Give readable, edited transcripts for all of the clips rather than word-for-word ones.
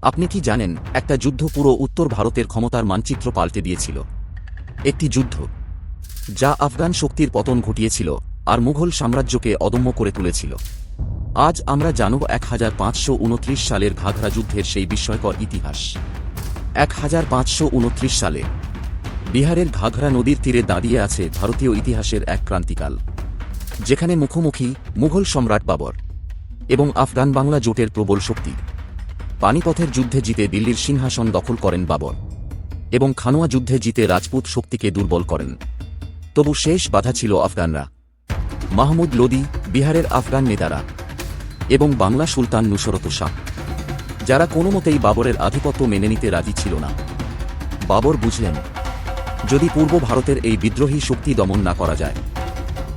আপনি কি জানেন, একটা যুদ্ধ পুরো উত্তর ভারতের ক্ষমতার মানচিত্র পাল্টে দিয়েছিল। একটি যুদ্ধ যা আফগান শক্তির পতন ঘটিয়েছিল আর মুঘল সাম্রাজ্যকে অদম্য করে তুলেছিল। আজ আমরা জানব 1529 সালের ঘাঘরা যুদ্ধের সেই বিস্ময়কর ইতিহাস। 1529 সালে বিহারের ঘাঘরা নদীর তীরে দাঁড়িয়ে আছে ভারতীয় ইতিহাসের এক ক্রান্তিকাল, যেখানে মুখোমুখি মুঘল সম্রাট বাবর এবং আফগান বাংলা জোটের প্রবল শক্তি। পানিপথের যুদ্ধে জিতে দিল্লির সিংহাসন দখল করেন বাবর এবং খানোয়া যুদ্ধে জিতে রাজপুত শক্তিকে দুর্বল করেন। তবু শেষ বাধা ছিল আফগানরা। মাহমুদ লোদি, বিহারের আফগান নেতারা এবং বাংলা সুলতান নুসরত শাহ, যারা কোনোমতেই বাবরের আধিপত্য মেনে নিতে রাজি ছিল না। বাবর বুঝলেন, যদি পূর্ব ভারতের এই বিদ্রোহী শক্তি দমন না করা যায়,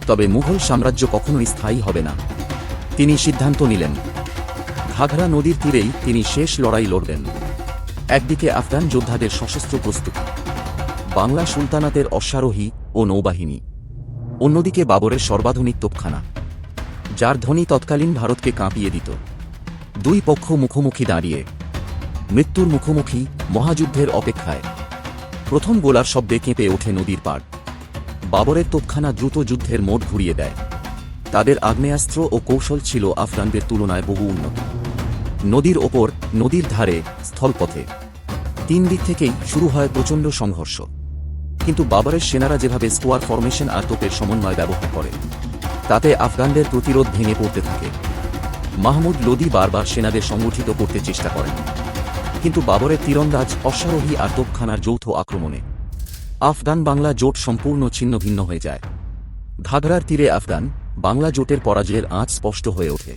তবে মুঘল সাম্রাজ্য কখনোই স্থায়ী হবে না। তিনি সিদ্ধান্ত নিলেন, ঘাঘরা নদীর তীরেই তিনি শেষ লড়াই লড়বেন। একদিকে আফগান যোদ্ধাদের সশস্ত্র প্রস্তুতি, বাংলা সুলতানাতের অশ্বারোহী ও নৌবাহিনী, অন্যদিকে বাবরের সর্বাধুনিক তোপখানা, যার ধ্বনি তৎকালীন ভারতকে কাঁপিয়ে দিত। দুই পক্ষ মুখোমুখি দাঁড়িয়ে, মৃত্যুর মুখোমুখি, মহাযুদ্ধের অপেক্ষায়। প্রথম গোলার শব্দে কেঁপে ওঠে নদীর পাড়। বাবরের তোপখানা দ্রুত যুদ্ধের মোড় ঘুরিয়ে দেয়। তাদের আগ্নেয়াস্ত্র ও কৌশল ছিল আফগানদের তুলনায় বহু উন্নত। নদীর ওপর, নদীর ধারে, স্থলপথে, তিন দিক থেকেই শুরু হয় প্রচণ্ড সংঘর্ষ। কিন্তু বাবরের সেনারা যেভাবে স্কোয়ার ফরমেশন আর তোপের সমন্বয় ব্যবহার করে, তাতে আফগানদের প্রতিরোধ ভেঙে পড়তে থাকে। মাহমুদ লোদি বারবার সেনাদের সংগঠিত করতে চেষ্টা করেন, কিন্তু বাবরের তীরন্দাজ, অশ্বারোহী আর তোপখানার যৌথ আক্রমণে আফগান বাংলা জোট সম্পূর্ণ ছিন্নভিন্ন হয়ে যায়। ঘাঘরার তীরে আফগান বাংলা জোটের পরাজয়ের আঁচ স্পষ্ট হয়ে ওঠে।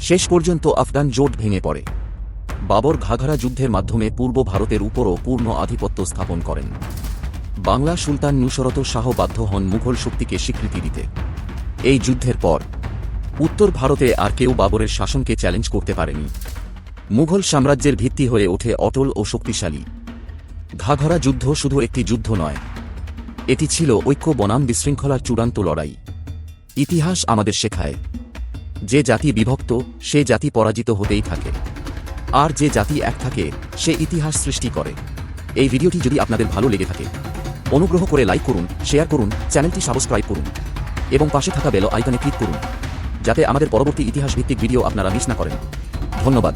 শেষ পর্যন্ত আফগান জোট ভেঙে পড়ে। বাবর ঘাঘরা যুদ্ধের মাধ্যমে পূর্ব ভারতের উপরও পূর্ণ আধিপত্য স্থাপন করেন। বাংলা সুলতান নুসরত শাহ বাধ্য হন মুঘল শক্তিকে স্বীকৃতি দিতে। এই যুদ্ধের পর উত্তর ভারতে আর কেউ বাবরের শাসনকে চ্যালেঞ্জ করতে পারেনি। মুঘল সাম্রাজ্যের ভিত্তি হয়ে ওঠে অটল ও শক্তিশালী। ঘাঘরা যুদ্ধ শুধু একটি যুদ্ধ নয়, এটি ছিল ঐক্য বনাম বিশৃঙ্খলার চূড়ান্ত লড়াই। ইতিহাস আমাদের শেখায়, যে জাতি বিভক্ত সে জাতি পরাজিত হতেই থাকে, আর যে জাতি এক থাকে সে ইতিহাস সৃষ্টি করে। এই ভিডিওটি যদি আপনাদের ভালো লেগে থাকে, অনুগ্রহ করে লাইক করুন, শেয়ার করুন, চ্যানেলটি সাবস্ক্রাইব করুন এবং পাশে থাকা বেল আইকনে ক্লিক করুন, যাতে আমাদের পরবর্তী ইতিহাস ভিত্তিক ভিডিও আপনারা মিস না করেন। ধন্যবাদ।